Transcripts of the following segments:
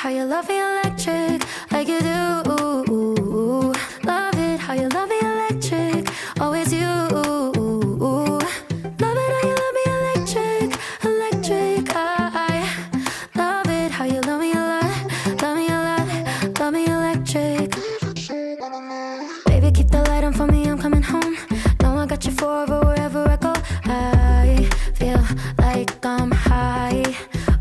how you love me electric, like you do. Love it how you love me electric, always you. Love it how you love me electric, electric. I love it how you love me a lot, love me a lot, love me electric. Baby, keep the light on for me, I'm coming home. Know I got you forever wherever I go. I feel like I'm high.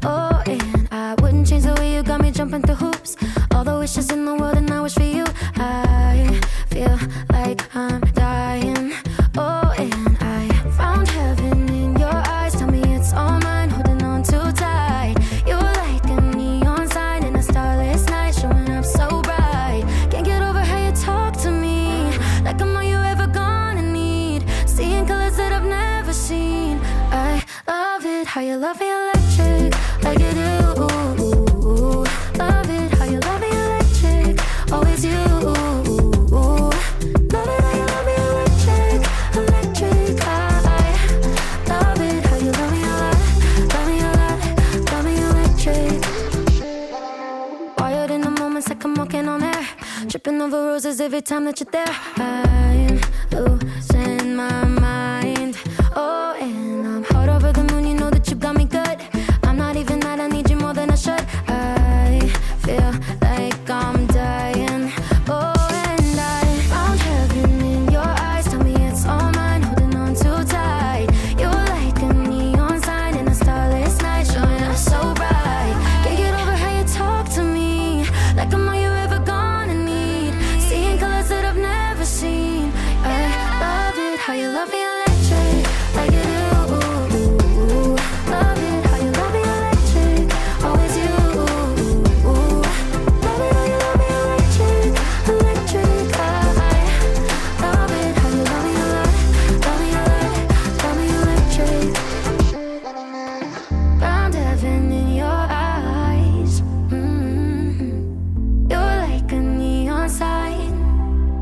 Oh, and I wouldn't change the way you got me jumping through hoops. All the wishes in the world and I wish for you. I feel like I'm dying. Oh, and I found heaven in your eyes. Tell me it's all mine, holding on too tight. You're like a neon sign in a starless night, showing up so bright. Can't get over how you talk to me, like I'm all you ever gonna need. Seeing colors that I've never seen. I love it how you love me electric, like you do. Love it how you love me electric, always you. Love it how you love me electric, electric. I love it how you love me a lot, love me a lot, love me electric. Wired in the moments like I'm walking on air, tripping over roses every time that you're there. I'm losing my mind. Oh, and I'm hot over the moon, you know that you got me good. I'm not even mad, I need you more than I should. I feel like I'm dying. Oh, and I found heaven in your eyes. Tell me it's all mine, holding on too tight. You're like a neon sign in a starless night, showing up so bright. Can't get over how you talk to me, like I'm all you ever gonna need. Seeing colors that I've never seen. I love it how you love me electric, like you do. Love it how you love me electric, always you. Love it how you love me electric, electric. I love it how you love me a lot, love me a lot, love me electric. Found heaven in your eyes. You're like a neon sign,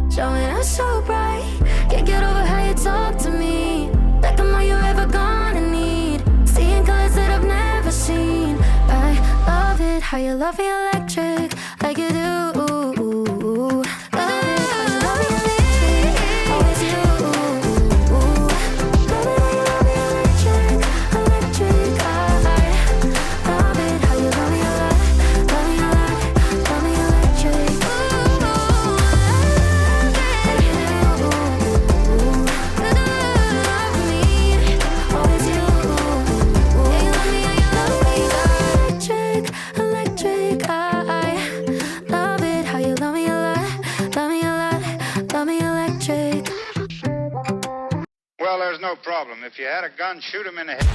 showing up so bright. Can't get over how you talk to me, like I'm all you ever gonna need. Seeing colors that I've never seen. I love it how you love me electric, like you do. Love it how you love me electric, always you. Love it how you love me electric, electric. I love it how you love me a lot, love me a lot, love me electric. Like you do. Love me, always you. Yeah, you love me, yeah, you love me. Electric, electric. I love it how you love me a lot, love me a lot, love me electric. Well, there's no problem. If you had a gun, shoot him in the head.